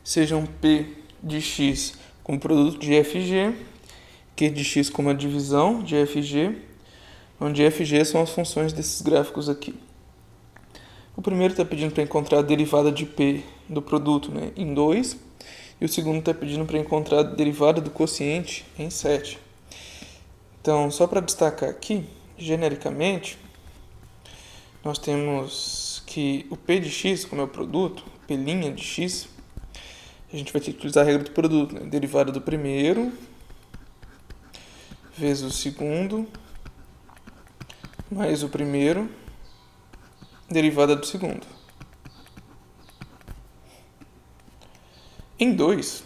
sejam P de x como produto de f e g, Q de x como a divisão de f e g, onde f e g são as funções desses gráficos aqui. O primeiro está pedindo para encontrar a derivada de P do produto, né, em 2, e o segundo está pedindo para encontrar a derivada do quociente em 7. Então, só para destacar aqui, genericamente, nós temos que o P de x, como é o produto, P' de x, a gente vai ter que utilizar a regra do produto, né? Derivada do primeiro vezes o segundo mais o primeiro, derivada do segundo. Em 2,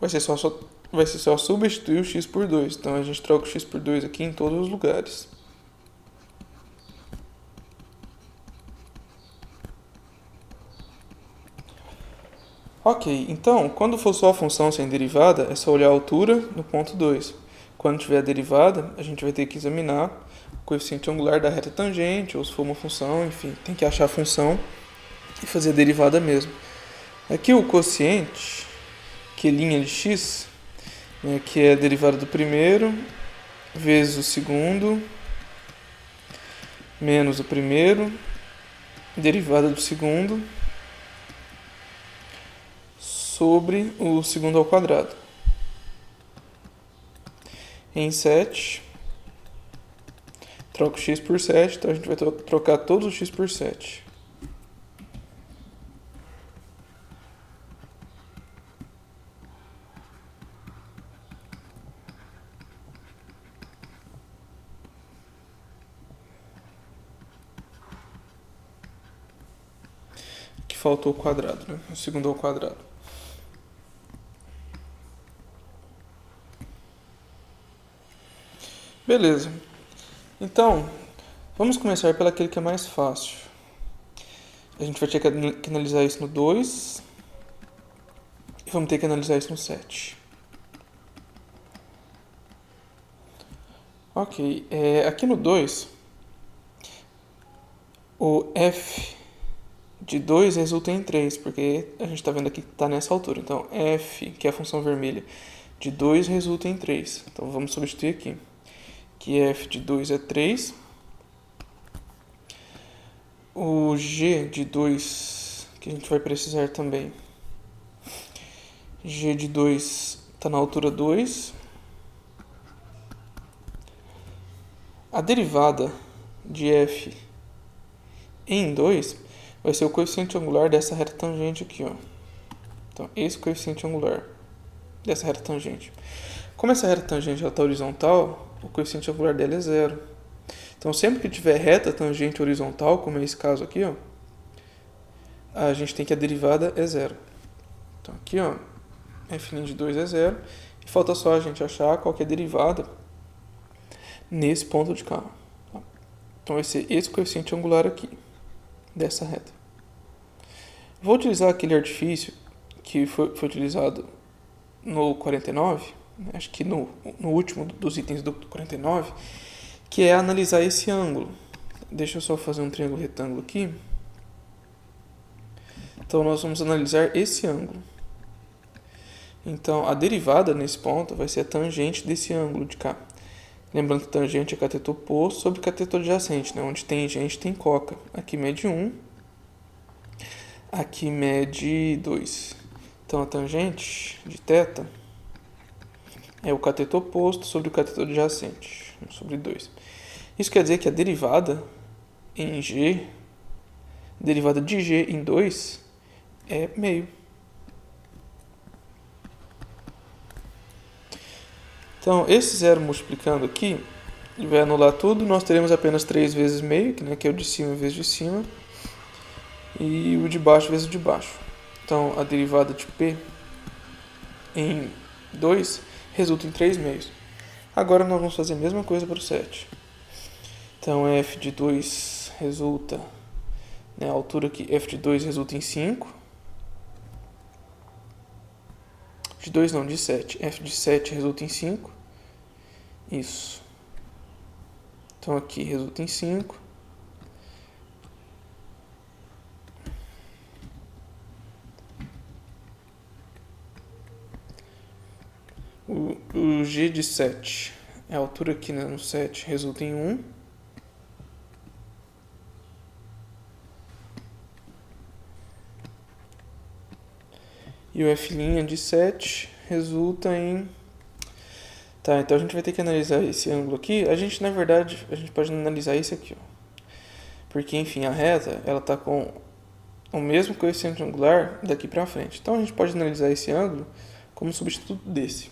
vai ser só substituir o x por 2. Então a gente troca o x por 2 aqui em todos os lugares. Ok, então, quando for só a função sem derivada, é só olhar a altura no ponto 2. Quando tiver a derivada, a gente vai ter que examinar o coeficiente angular da reta tangente, ou se for uma função, enfim, tem que achar a função e fazer a derivada mesmo. Aqui o quociente, que é linha de x, né, que é a derivada do primeiro vezes o segundo menos o primeiro, derivada do segundo, sobre o segundo ao quadrado. Em 7, troco x por 7, então a gente vai trocar todos os x por 7. Aqui faltou o quadrado, né? O segundo ao quadrado. Beleza. Então, vamos começar pelo aquele que é mais fácil. A gente vai ter que analisar isso no 2 e vamos ter que analisar isso no 7. Ok, aqui no 2, o f de 2 resulta em 3, porque a gente está vendo aqui que está nessa altura. Então, f, que é a função vermelha, de 2 resulta em 3. Então, vamos substituir aqui. Que f de 2 é 3. O g de 2, que a gente vai precisar também. G de 2 está na altura 2. A derivada de f em 2 vai ser o coeficiente angular dessa reta tangente aqui, ó. Então, esse coeficiente angular dessa reta tangente. Como essa reta tangente está horizontal, o coeficiente angular dela é 0. Então, sempre que tiver reta tangente horizontal, como é esse caso aqui, ó, a gente tem que a derivada é 0. Então, aqui, ó, f' de 2 é 0. E falta só a gente achar qual que é a derivada nesse ponto de cá. Então, vai ser esse coeficiente angular aqui, dessa reta. Vou utilizar aquele artifício que foi utilizado no 49, acho que no último dos itens do 49, que é analisar esse ângulo. Deixa eu só fazer um triângulo retângulo aqui. Então, nós vamos analisar esse ângulo. Então, a derivada nesse ponto vai ser a tangente desse ângulo de cá. Lembrando que tangente é cateto oposto sobre cateto adjacente, né? Onde tem gente, tem coca. Aqui mede 1, aqui mede 2. Então, a tangente de θ é o cateto oposto sobre o cateto adjacente, sobre 2. Isso quer dizer que a derivada em g, derivada de g em 2, é meio. Então, esse zero multiplicando aqui, ele vai anular tudo. Nós teremos apenas 3 vezes meio, que é o de cima vezes de cima, e o de baixo vezes o de baixo. Então, a derivada de p em 2 resulta em 3 meios. Agora, nós vamos fazer a mesma coisa para o 7. Então, f de 2 resulta, a altura aqui, f de 2 resulta em 5. De 2 não, de 7. F de 7 resulta em 5. Isso. Então aqui resulta em 5. o g de 7, a altura aqui, né, no 7, resulta em 1. E o f' de 7 resulta em... Tá, então a gente vai ter que analisar esse ângulo aqui. Na verdade, a gente pode analisar esse aqui, ó. Porque, enfim, a reta, ela tá com o mesmo coeficiente angular daqui para frente. Então a gente pode analisar esse ângulo como substituto desse.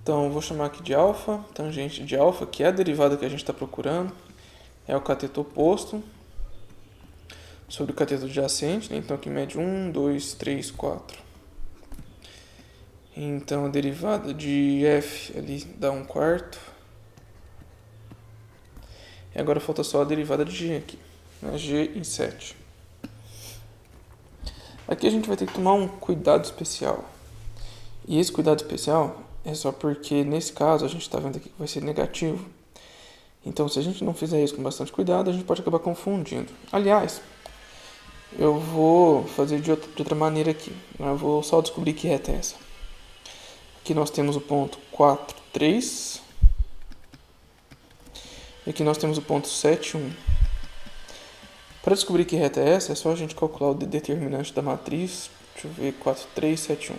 Então eu vou chamar aqui de alfa, tangente de alfa, que é a derivada que a gente está procurando, é o cateto oposto sobre o cateto adjacente, né? Então aqui mede 1, 2, 3, 4. Então a derivada de f ali dá 1/4. E agora falta só a derivada de g aqui, né? G em 7. Aqui a gente vai ter que tomar um cuidado especial. E esse cuidado especial é só porque, nesse caso, a gente está vendo aqui que vai ser negativo. Então, se a gente não fizer isso com bastante cuidado, a gente pode acabar confundindo. Aliás, eu vou fazer de outra maneira aqui. Eu vou só descobrir que reta é essa. Aqui nós temos o ponto 4, 3. E aqui nós temos o ponto 7, 1. Para descobrir que reta é essa, é só a gente calcular o determinante da matriz. Deixa eu ver, 4, 3, 7, 1.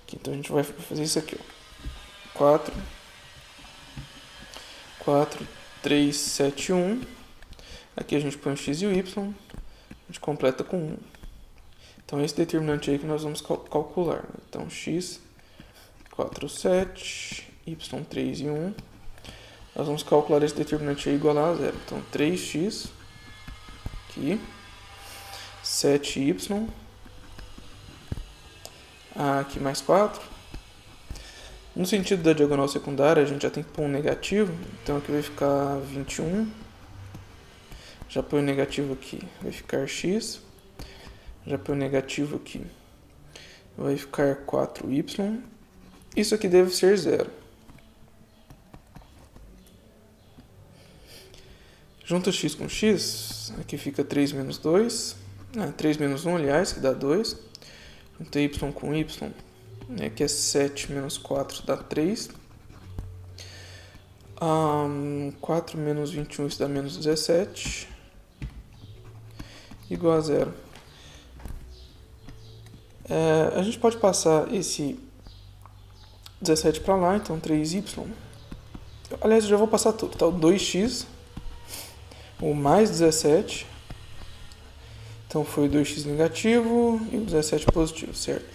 Aqui, então a gente vai fazer isso aqui, ó. 4, 3, 7, 1. Aqui a gente põe o x e o y. A gente completa com 1. Então esse determinante aí que nós vamos calcular. Então x, 4, 7, y, 3 e 1. Nós vamos calcular esse determinante aí igual a 0. Então 3x... aqui, 7y, aqui mais 4. No sentido da diagonal secundária, a gente já tem que pôr um negativo, então aqui vai ficar 21. Já põe o negativo aqui, vai ficar x. Já põe o negativo aqui, vai ficar 4y. Isso aqui deve ser 0. Junta x com x, aqui fica 3 menos 2, 3 menos 1, aliás, que dá 2. Junta y com y, aqui é 7 menos 4, dá 3. 4 menos 21, isso dá menos 17, igual a 0. A gente pode passar esse 17 para lá, então 3y. Aliás, eu já vou passar tudo, tá? O 2x... o mais 17, então foi o 2x negativo e o 17 positivo, certo?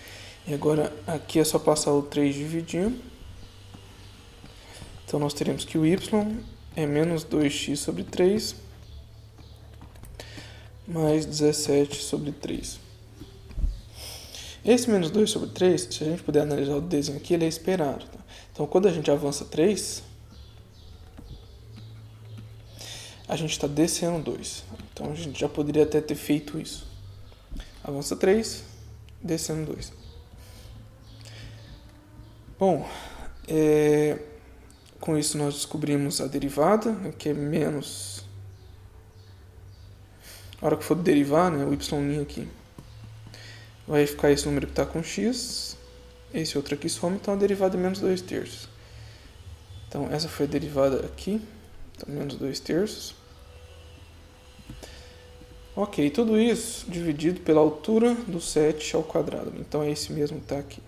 E agora aqui é só passar o 3 dividindo. Então nós teremos que o y é menos 2x sobre 3 mais 17 sobre 3. Esse menos 2 sobre 3, se a gente puder analisar o desenho aqui, ele é esperado. Tá? Então quando a gente avança 3... a gente está descendo 2. Então a gente já poderia até ter feito isso. Avança 3, descendo 2. Bom, com isso nós descobrimos a derivada, né, que é menos... a hora que for derivar, né, o y' aqui, vai ficar esse número que está com x, esse outro aqui soma, então a derivada é menos 2/3. Então essa foi a derivada aqui. Então, menos 2/3. Ok, tudo isso dividido pela altura do 7 ao quadrado. Então, é esse mesmo que está aqui.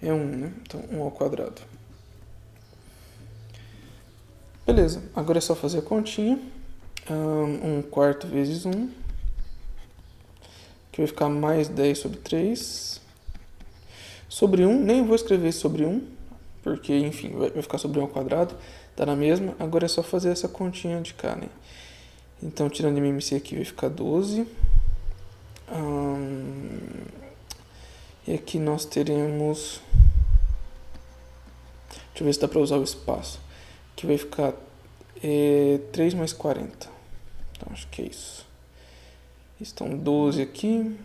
É 1, né? Então, 1 ao quadrado. Beleza, agora é só fazer a continha. 1/4 vezes 1. Que vai ficar mais 10 sobre 3. Sobre 1, nem vou escrever sobre 1. Porque, enfim, vai ficar sobre 1 ao quadrado. Tá na mesma, agora é só fazer essa continha de cá, né? Então, tirando MMC aqui, vai ficar 12. E aqui nós teremos... deixa eu ver se dá para usar o espaço. Aqui vai ficar 3 mais 40. Então, acho que é isso. Estão 12 aqui.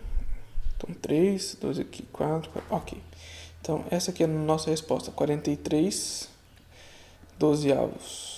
Então, 3, 12 aqui, 4. Ok. Então, essa aqui é a nossa resposta. 43 dozeavos.